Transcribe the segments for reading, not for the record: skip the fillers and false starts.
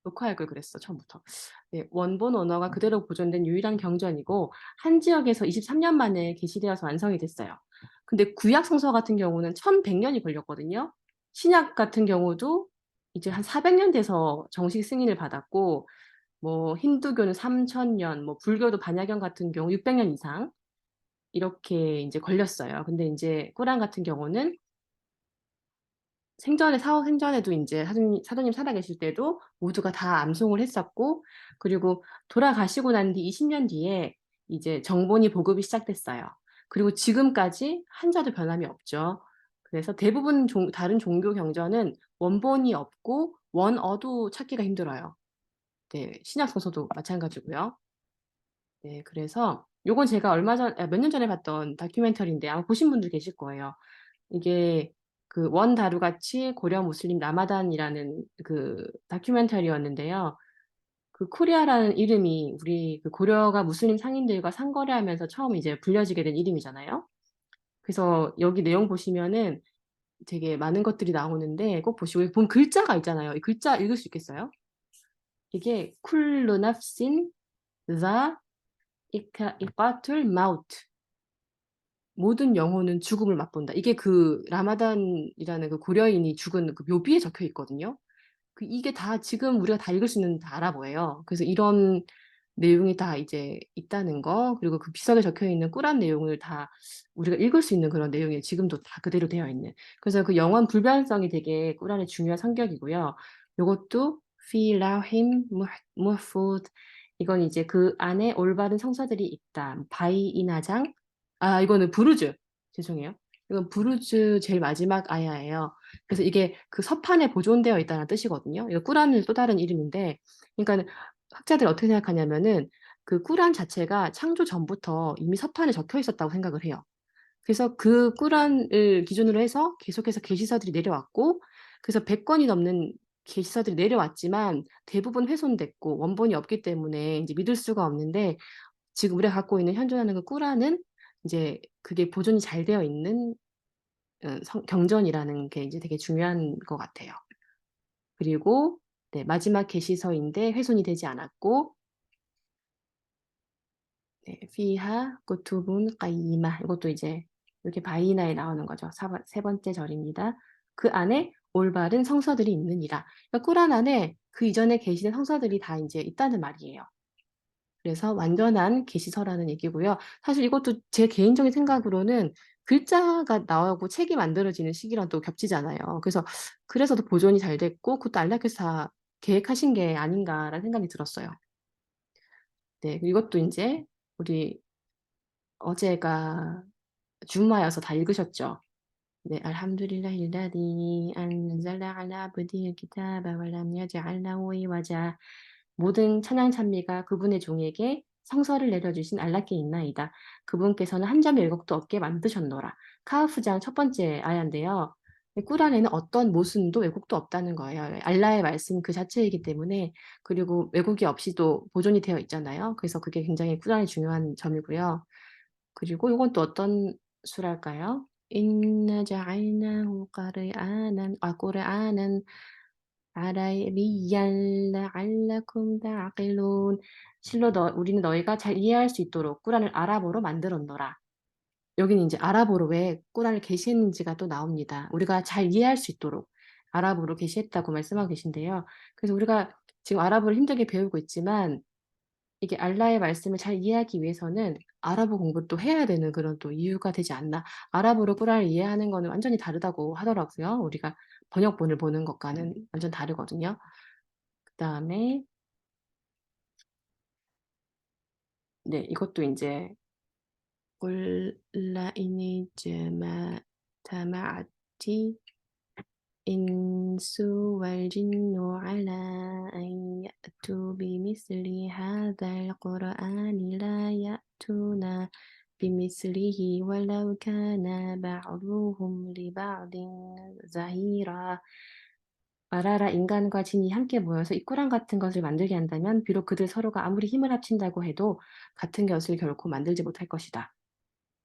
녹화할 걸 그랬어, 처음부터. 네, 원본 언어가 그대로 보존된 유일한 경전이고 한 지역에서 23년 만에 게시되어서 완성이 됐어요. 근데 구약 성서 같은 경우는 1100년이 걸렸거든요. 신약 같은 경우도 이제 한 400년 돼서 정식 승인을 받았고 뭐 힌두교는 3000년, 뭐 불교도 반야경 같은 경우 600년 이상 이렇게 인제 걸렸어요. 근데 인제 꾸란 같은 경우는 생전에 사후 생전에도 인제 사도님 살아계실 때도 모두가 다 암송을 했었고 그리고 돌아가시고 난 뒤 20년 뒤에 이제 정본이 보급이 시작됐어요. 그리고 지금까지 한자도 변함이 없죠. 그래서 대부분 다른 종교 경전은 원본이 없고 원어도 찾기가 힘들어요. 네. 신약 성서도 마찬가지고요. 네. 그래서 요건 제가 몇 년 전에 봤던 다큐멘터리인데 아마 보신 분들 계실 거예요. 이게 그 원 다루가치 고려 무슬림 라마단이라는 그 다큐멘터리였는데요. 그 코리아라는 이름이 우리 그 고려가 무슬림 상인들과 상거래하면서 처음 이제 불려지게 된 이름이잖아요. 그래서 여기 내용 보시면은 되게 많은 것들이 나오는데 꼭 보시고 여기 보면 글자가 있잖아요. 이 글자 읽을 수 있겠어요? 이게 쿨루 납신 자 이까툴 마우트. 모든 영혼은 죽음을 맛본다. 이게 그 라마단이라는 그 고려인이 죽은 그 묘비에 적혀 있거든요. 이게 다 지금 우리가 다 읽을 수 있는 다 아랍어예요. 그래서 이런 내용이 다 이제 있다는 거 그리고 그 비석에 적혀 있는 꾸란 내용을 다 우리가 읽을 수 있는 그런 내용이 지금도 다 그대로 되어 있는. 그래서 그 영원 불변성이 되게 꾸란의 중요한 성격이고요. 요것도 fi 라힘 무흐푸드 이건 이제 그 안에 올바른 성서들이 있다. 바이 이나장 이거는 부르즈. 죄송해요. 이건 부르즈 제일 마지막 아야예요. 그래서 이게 그 서판에 보존되어 있다는 뜻이거든요. 이거 꾸란의 또 다른 이름인데 그러니까는 학자들이 어떻게 생각하냐면은 그 꾸란 자체가 창조 전부터 이미 서판에 적혀 있었다고 생각을 해요. 그래서 그 꾸란을 기준으로 해서 계속해서 계시서들이 내려왔고 그래서 100 권이 넘는 계시서들이 내려왔지만 대부분 훼손됐고 원본이 없기 때문에 인제 믿을 수가 없는데 지금 우리가 갖고 있는 현존하는 그 꾸란은 이제 그게 보존이 잘 되어 있는 성 경전이라는 게 이제 되게 중요한 것 같아요. 그리고 네 마지막 계시서인데 훼손이 되지 않았고 네 피하 쿠투분 까이마 이것도 이제 이렇게 바이나에 나오는 거죠. 세 번째 절입니다. 그 안에 올바른 성서들이 있느니라. 그러니까 꾸란 안에 그 이전에 계시된 성서들이 다 인제 있다는 말이에요. 그래서 완전한 계시서라는 얘기고요. 사실 이것도 제 개인적인 생각으로는 글자가 나오고 책이 만들어지는 시기랑 또 겹치잖아요. 그래서 더 보존이 잘 됐고 그것도 안락교에서 다 계획하신 게 아닌가라는 생각이 들었어요. 네. 이것도 인제 우리 어제가 줌마여서 다 읽으셨죠? 네. 알함두릴라힐라디 안zala 알라 아브디힐 키타바 월람 여지알 라후 이와자 모든 찬양 찬미가 그분의 종에게 성서를 내려주신 알라께 있나이다. 그분께서는 한 점의 왜곡도 없게 만드셨노라. 카흐프장 첫 번째 아야인데요. 꾸란에는 어떤 모순도 왜곡도 없다는 거예요. 알라의 말씀 그 자체이기 때문에 그리고 왜곡이 없이도 보존이 되어 있잖아요. 그래서 그게 굉장히 꾸란의 중요한 점이고요. 그리고 요건 또 어떤 수랄까요? 인나 저알나후 꾸르아난 아라비얀 라알라쿰 타아킬룬 실로 우리는 너희가 잘 이해할 수 있도록 꾸란을 아랍어로 만들었노라. 여기는 인제 아랍어로 왜 꾸란을 계시했는지가 또 나옵니다. 우리가 잘 이해할 수 있도록 아랍어로 계시했다고 말씀하고 계신데요. 그래서 우리가 지금 아랍어를 힘들게 배우고 있지만 이게 알라의 말씀을 잘 이해하기 위해서는 아랍어 공부를 또 해야 되는 그런 또 이유가 되지 않나. 아랍어로 꾸란을 이해하는 거는 완전히 다르다고 하더라고요. 우리가 번역본을 보는 것과는 완전 다르거든요. 그다음에 네 이것도 인제 꿀 라인이 자마아티 인수 왈 진노 알라 안 야투 비미슬리 하달 꾸르아니 라 야투나 비미슬리히 왈라우 카나 바'두ሁм 리바'딘 자히라 알아라 인간과 진이 함께 모여서 이 꾸란 같은 것을 만들게 한다면 비록 그들 서로가 아무리 힘을 합친다고 해도 같은 것을 결코 만들지 못할 것이다.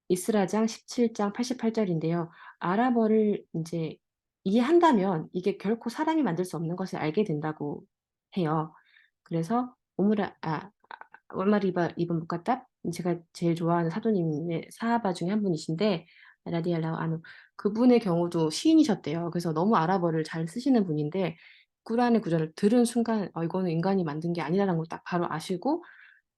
이스라장 17장 88절인데요. 아랍어를 인제 이해한다면 이게 결코 사람이 만들 수 없는 것을 알게 된다고 해요. 그래서 오말 이븐 무카탑, 제가 제일 좋아하는 사도님의 사하바 중에 한 분이신데 라디얄라후 안후, 그분의 경우도 시인이셨대요. 그래서 너무 아랍어를 잘 쓰시는 분인데 꾸란의 구절을 들은 순간 이거는 인간이 만든 게 아니라는 걸 딱 바로 아시고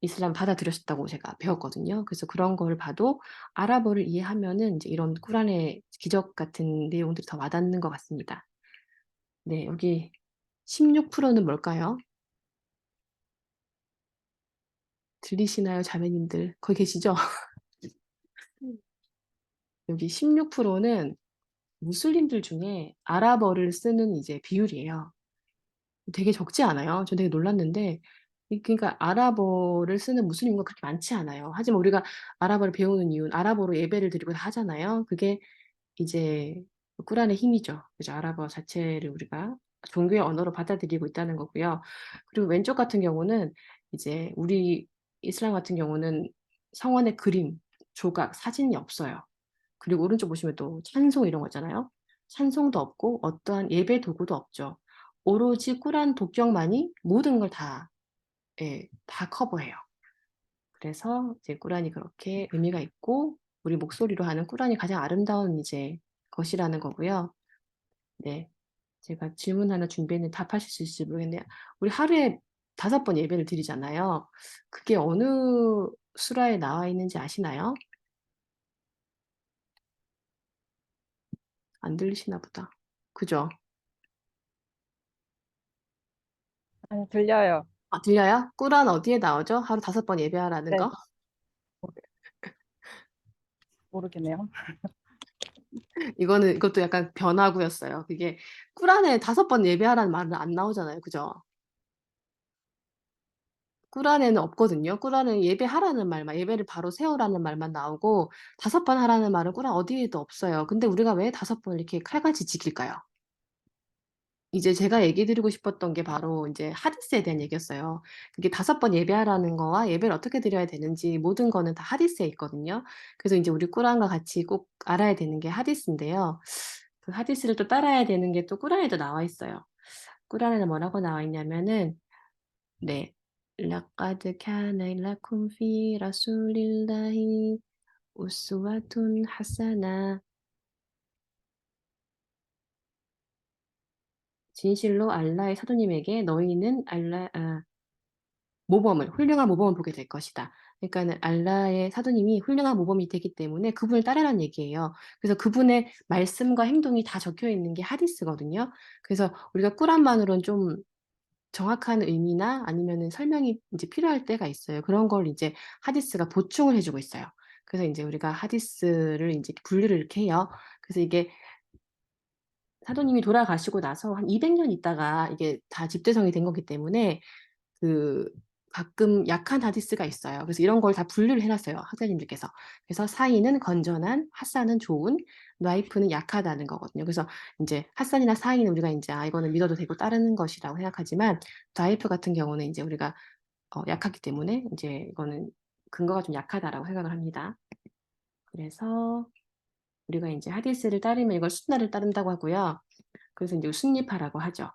이슬람 받아들였다고 제가 배웠거든요. 그래서 그런 걸 봐도 아랍어를 이해하면은 이제 이런 꾸란의 기적 같은 내용들이 더 와닿는 것 같습니다. 네, 여기 16%는 뭘까요? 들리시나요, 자매님들? 거기 계시죠? 여기 16%는 무슬림들 중에 아랍어를 쓰는 이제 비율이에요. 되게 적지 않아요? 저 되게 놀랐는데 그러니까 아랍어를 쓰는 무슬림과 그렇게 많지 않아요. 하지만 우리가 아랍어를 배우는 이유는 아랍어로 예배를 드리고 다 하잖아요. 그게 이제 꾸란의 힘이죠. 그죠? 아랍어 자체를 우리가 종교의 언어로 받아들이고 있다는 거고요. 그리고 왼쪽 같은 경우는 이제 우리 이슬람 같은 경우는 성원의 그림, 조각, 사진이 없어요. 그리고 오른쪽 보시면 또 찬송 이런 거 있잖아요. 찬송도 없고 어떠한 예배 도구도 없죠. 오로지 꾸란 독경만이 모든 걸 다, 예, 다 커버해요. 그래서 이제 꾸란이 그렇게 의미가 있고 우리 목소리로 하는 꾸란이 가장 아름다운 이제 것이라는 거고요. 네. 제가 질문 하나 준비했는데 답하실 수 있을지 모르겠네요. 우리 하루에 5번 예배를 드리잖아요. 그게 어느 수라에 나와 있는지 아시나요? 안 들리시나 보다. 그죠? 아니, 들려요. 들려요? 꾸란 어디에 나오죠? 하루 5번 예배하라는 네, 거? 모르겠네요. 이것도 약간 변화구였어요. 그게 꾸란에 5번 예배하라는 말은 안 나오잖아요. 그죠? 꾸란에는 없거든요. 꾸란은 예배하라는 말만, 예배를 바로 세우라는 말만 나오고 5번 하라는 말은 꾸란 어디에도 없어요. 근데 우리가 왜 5번 이렇게 칼같이 지킬까요? 이제 제가 얘기 드리고 싶었던 게 바로 인제 하디스에 대한 얘기였어요. 그게 5번 예배하라는 거와 예배를 어떻게 드려야 되는지 모든 거는 다 하디스에 있거든요. 그래서 인제 우리 꾸란과 같이 꼭 알아야 되는 게 하디스인데요. 그 하디스를 또 따라야 되는 게 또 꾸란에도 나와 있어요. 꾸란에는 뭐라고 나와 있냐면은, 네. "라까드 카나 라쿰 피 라술릴라히 우스와툰 하사나." 진실로 알라의 사도님에게 너희는 훌륭한 모범을 보게 될 것이다. 그러니까는 알라의 사도님이 훌륭한 모범이 되기 때문에 그분을 따르라는 얘기예요. 그래서 그분의 말씀과 행동이 다 적혀 있는 게 하디스거든요. 그래서 우리가 꾸란만으로는 좀 정확한 의미나 아니면은 설명이 인제 필요할 때가 있어요. 그런 걸 이제 하디스가 보충을 해 주고 있어요. 그래서 인제 우리가 하디스를 인제 분류를 이렇게 해요. 그래서 이게 사도님이 돌아가시고 나서 한 200년 있다가 이게 다 집대성이 된 거기 때문에 그 가끔 약한 하디스가 있어요. 그래서 이런 걸 다 분류를 해 놨어요, 학자님들께서. 그래서 사이는 건전한, 하산은 좋은, 나이프는 약하다는 거거든요. 그래서 인제 하산이나 사이는 우리가 인제 이거는 믿어도 되고 따르는 것이라고 생각하지만 나이프 같은 경우는 인제 우리가 약하기 때문에 인제 이거는 근거가 좀 약하다라고 생각을 합니다. 그래서 우리가 인제 하디스를 따르면 이걸 순나를 따른다고 하고요. 그래서 인제 순니파라고 하죠.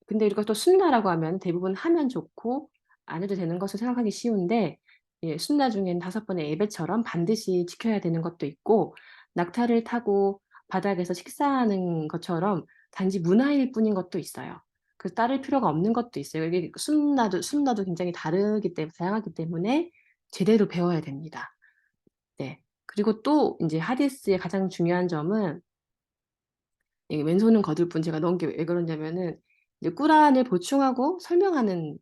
근데 우리가 또 순나라고 하면 대부분 하면 좋고 안 해도 되는 것을 생각하기 쉬운데, 예, 순나 중에는 5번의 예배처럼 반드시 지켜야 되는 것도 있고 낙타를 타고 바닥에서 식사하는 것처럼 단지 문화일 뿐인 것도 있어요. 그래서 따를 필요가 없는 것도 있어요. 이게 순나도 굉장히 다양하기 때문에 제대로 배워야 됩니다. 네. 그리고 또 인제 하디스의 가장 중요한 점은, 이 왼손은 거들 뿐 제가 넣은 게 왜 그러냐면은 이제 꾸란을 보충하고 설명하는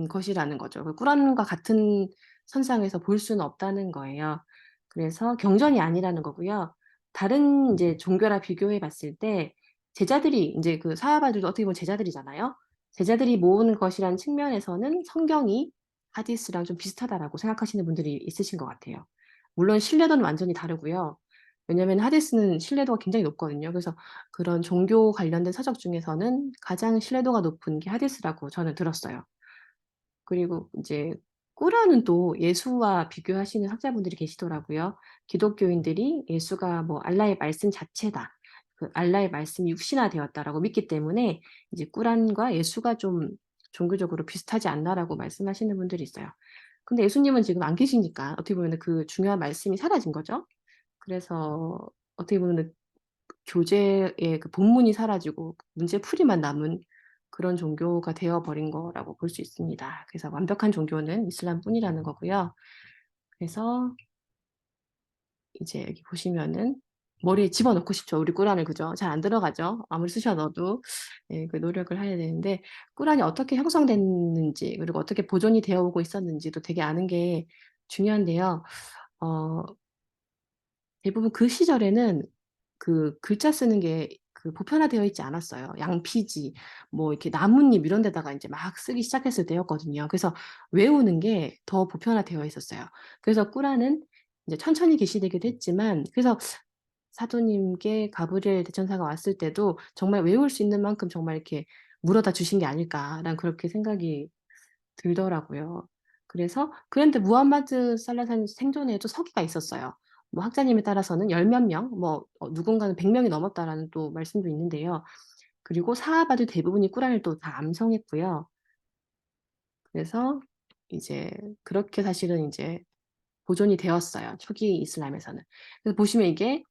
것이라는 거죠. 그 꾸란과 같은 선상에서 볼 수는 없다는 거예요. 그래서 경전이 아니라는 거고요. 다른 인제 종교랑 비교해 봤을 때 제자들이 인제 그 사하바들도 어떻게 보면 제자들이잖아요. 제자들이 모으는 것이라는 측면에서는 성경이 하디스랑 좀 비슷하다라고 생각하시는 분들이 있으신 것 같아요. 물론 신뢰도는 완전히 다르고요. 왜냐하면 하디스는 신뢰도가 굉장히 높거든요. 그래서 그런 종교 관련된 서적 중에서는 가장 신뢰도가 높은 게 하디스라고 저는 들었어요. 그리고 인제 꾸란은 또 예수와 비교하시는 학자분들이 계시더라고요. 기독교인들이 예수가 뭐 알라의 말씀 자체다, 그 알라의 말씀이 육신화되었다라고 믿기 때문에 이제 꾸란과 예수가 좀 종교적으로 비슷하지 않나라고 말씀하시는 분들이 있어요. 근데 예수님은 지금 안 계시니까 어떻게 보면은 그 중요한 말씀이 사라진 거죠. 그래서 어떻게 보면은 교재의 그 본문이 사라지고 문제풀이만 남은 그런 종교가 되어 버린 거라고 볼 수 있습니다. 그래서 완벽한 종교는 이슬람뿐이라는 거고요. 그래서 이제 여기 보시면은 머리에 집어넣고 싶죠, 우리 꾸란을. 그죠? 잘 안 들어가죠. 아무리 쑤셔 넣어도. 예, 그 노력을 해야 되는데 꾸란이 어떻게 형성됐는지 그리고 어떻게 보존이 되어 오고 있었는지도 되게 아는 게 중요한데요. 어 대부분 그 시절에는 그 글자 쓰는 게 그 보편화되어 있지 않았어요. 양피지 뭐 이렇게 나뭇잎 이런 데다가 인제 막 쓰기 시작했을 때였거든요. 그래서 외우는 게 더 보편화되어 있었어요. 그래서 꾸란은 이제 천천히 계시되기도 했지만 그래서 사도님께 가브리엘 대천사가 왔을 때도 정말 외울 수 있는 만큼 정말 이렇게 물어다 주신 게 아닐까라는 그렇게 생각이 들더라고요. 그래서 그런데 무함마드 살라사님 생존에도 서기가 있었어요. 뭐 학자님에 따라서는 열 몇 명, 뭐 누군가는 100 명이 넘었다라는 또 말씀도 있는데요. 그리고 사하바들 대부분이 꾸란을 또 다 암송했고요. 그래서 이제 그렇게 사실은 인제 보존이 되었어요, 초기 이슬람에서는. 그래서 보시면 이게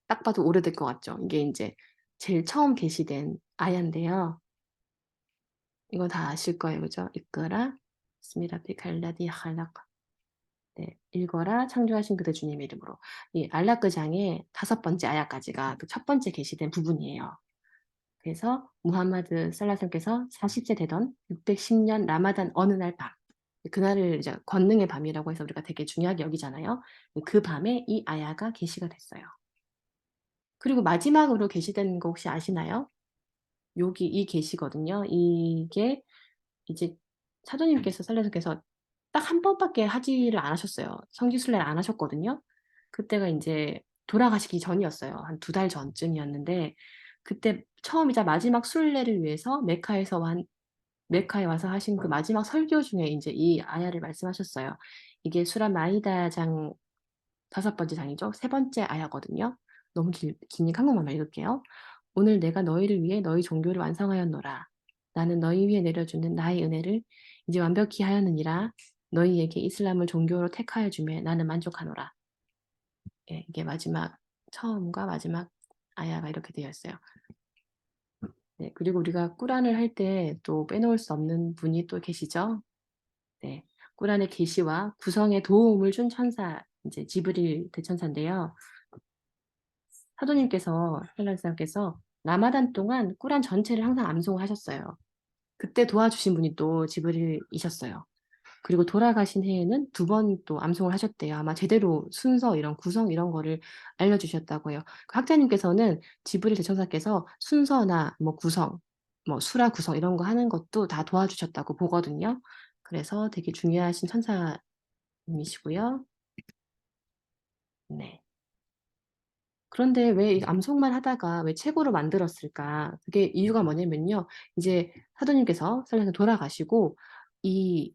딱 봐도 오래될 것 같죠. 이게 인제 제일 처음 게시된 아야인데요. 이거 다 아실 거예요. 그죠? 이끄라 비스미 라비칼 라지 칼락. 네. 읽어라 창조하신 그대 주님의 이름으로. 이 알라크 장의 5번째 아야까지가 그 첫 번째 게시된 부분이에요. 그래서 무함마드 살라살께서 40세 되던 610년 라마단 어느 날 밤, 그날을 이제 권능의 밤이라고 해서 우리가 되게 중요하게 여기잖아요. 그 밤에 이 아야가 게시가 됐어요. 그리고 마지막으로 게시된 거 혹시 아시나요? 여기 이 게시거든요. 이게 이제 사도님께서 살라사께서 딱 한 번밖에 하지를 안 하셨어요. 성지순례를 안 하셨거든요. 그때가 인제 돌아가시기 전이었어요. 한 2달 전쯤이었는데 그때 처음이자 마지막 순례를 위해서 메카에 와서 하신 그 마지막 설교 중에 인제 이 아야를 말씀하셨어요. 이게 수라 마이다장 5번째 장이죠. 3번째 아야거든요. 너무 기니까 한 번만 읽을게요. "오늘 내가 너희를 위해 너희 종교를 완성하였노라. 나는 너희 위에 내려주는 나의 은혜를 이제 완벽히 하였느니라. 너희에게 이슬람을 종교로 택하여 주매 나는 만족하노라." 예, 이게 마지막 처음과 마지막 아야가 이렇게 되어 있어요. 네, 그리고 우리가 꾸란을 할 때 또 빼놓을 수 없는 분이 또 계시죠. 네. 꾸란의 계시와 구성에 도움을 준 천사 인제 지브릴 대천사인데요. 사도님께서 헬라사님께서 라마단 동안 꾸란 전체를 항상 암송하셨어요. 그때 도와주신 분이 또 지브릴이셨어요. 그리고 돌아가신 해에는 2번 또 암송을 하셨대요. 아마 제대로 순서 이런 구성 이런 거를 알려주셨다고 해요. 그 학자님께서는 지브릴 대천사께서 순서나 뭐 구성, 뭐 수라 구성 이런 거 하는 것도 다 도와주셨다고 보거든요. 그래서 되게 중요하신 천사님이시고요. 네. 그런데 왜 이 암송만 하다가 왜 책으로 만들었을까? 그게 이유가 뭐냐면요. 이제 사도님께서 살라서 돌아가시고 이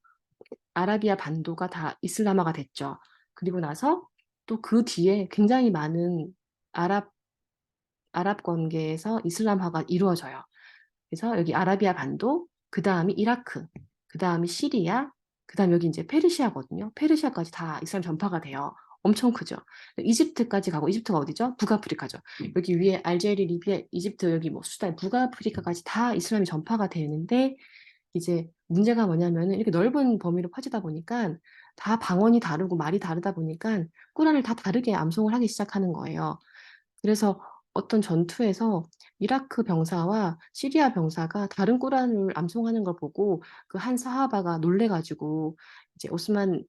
아라비아 반도가 다 이슬람화가 됐죠. 그리고 나서 또 그 뒤에 굉장히 많은 아랍 아랍권계에서 이슬람화가 이루어져요. 그래서 여기 아라비아 반도, 그다음이 이라크, 그다음이 시리아, 그다음에 여기 인제 페르시아거든요. 페르시아까지 다 이슬람 전파가 돼요. 엄청 크죠. 이집트까지 가고 이집트가 어디죠? 북아프리카죠. 여기 위에 알제리, 리비아, 이집트 여기 뭐 수단 북아프리카까지 다 이슬람이 전파가 되는데 이제 문제가 뭐냐면은 이렇게 넓은 범위로 퍼지다 보니깐 다 방언이 다르고 말이 다르다 보니깐 꾸란을 다 다르게 암송을 하기 시작하는 거예요. 그래서 어떤 전투에서 이라크 병사와 시리아 병사가 다른 꾸란을 암송하는 걸 보고 그 한 사하바가 놀래 가지고 이제 오스만에게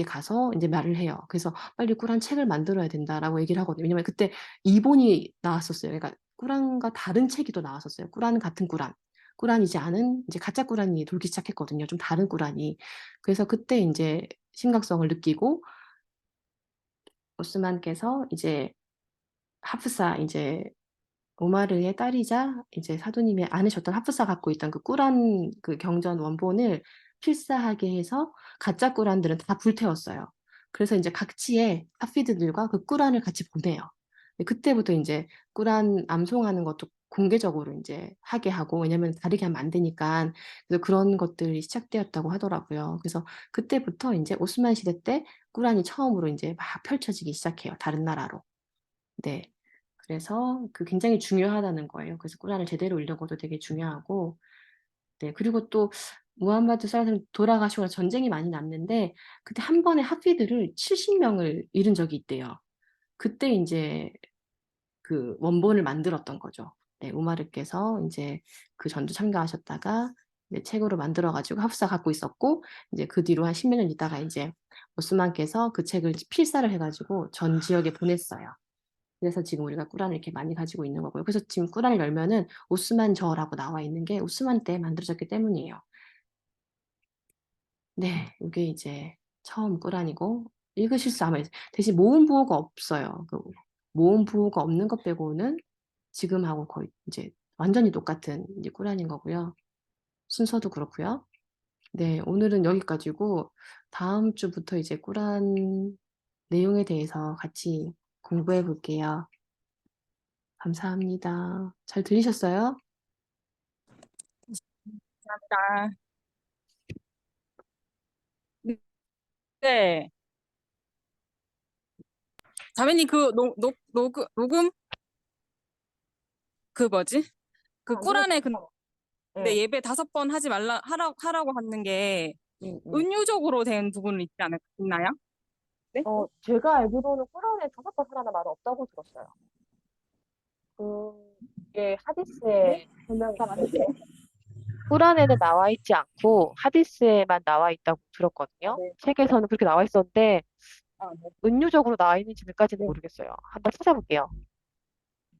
가서 인제 말을 해요. 그래서 "빨리 꾸란 책을 만들어야 된다."라고 얘기를 하거든요. 왜냐면 그때 이본이 나왔었어요. 그러니까 꾸란과 다른 책이 또 나왔었어요. 꾸란 같은 꾸란. 꾸란이지 않은 이제 가짜 꾸란이 돌기 시작했거든요, 좀 다른 꾸란이. 그래서 그때 인제 심각성을 느끼고 오스만께서 이제 하프사 인제 오마르의 딸이자 이제 사도님의 아내셨던 하프사 갖고 있던 그 꾸란 그 경전 원본을 필사하게 해서 가짜 꾸란들은 다 불태웠어요. 그래서 인제 각지의 하피드들과 그 꾸란을 같이 보내요. 그때부터 이제 꾸란 암송하는 것도 공개적으로 이제 하게 하고, 왜냐면 다르게 하면 안 되니까. 그래서 그런 것들이 시작되었다고 하더라고요. 그래서 그때부터 이제 오스만 시대 때 꾸란이 처음으로 이제 막 펼쳐지기 시작해요. 다른 나라로. 네. 그래서 굉장히 중요하다는 거예요. 그래서 꾸란을 제대로 읽는 것도 되게 중요하고, 네. 그리고 또 무함마드 살라살람 돌아가시고 나서 전쟁이 많이 났는데, 그때 한 번에 하피드를 70명을 잃은 적이 있대요. 그때 인제 원본을 만들었던 거죠. 네. 우마르께서 인제 그 전투 참가하셨다가 이제 책으로 만들어 가지고 합사 갖고 있었고, 이제 그 뒤로 한 10몇 년 있다가 인제 오스만께서 그 책을 필사를 해 가지고 전 지역에 보냈어요. 그래서 지금 우리가 꾸란을 이렇게 많이 가지고 있는 거고요. 그래서 지금 꾸란을 열면은 오스만 저라고 나와 있는 게 오스만 때 만들어졌기 때문이에요. 네. 요게 이제 처음 꾸란이고, 읽으실 수 아마 대신 모음 부호가 없어요. 모음 부호가 없는 것 빼고는 지금하고 거의 이제 완전히 똑같은 이제 꾸란인 거고요. 순서도 그렇고요. 네. 오늘은 여기까지고, 다음 주부터 이제 꾸란 내용에 대해서 같이 공부해 볼게요. 감사합니다. 잘 들리셨어요? 감사합니다. 네. 자매님 녹음 그 뭐지? 그 꾸란에 근데 네. 예배 5번 하지 말라 하라고 하는 게 음. 은유적으로 된 부분은 있나요? 네? 제가 알기로는 꾸란에 5번 하라는 말은 없다고 들었어요. 그게 네? 하디스에 설명이 있는데, 꾸란에는 나와 있지 않고 하디스에만 나와 있다고 아, 들었거든요. 네. 책에서는 그렇게 나와 있었는데 아, 네. 은유적으로 나와 있는지까지는 네. 모르겠어요. 한번 찾아볼게요.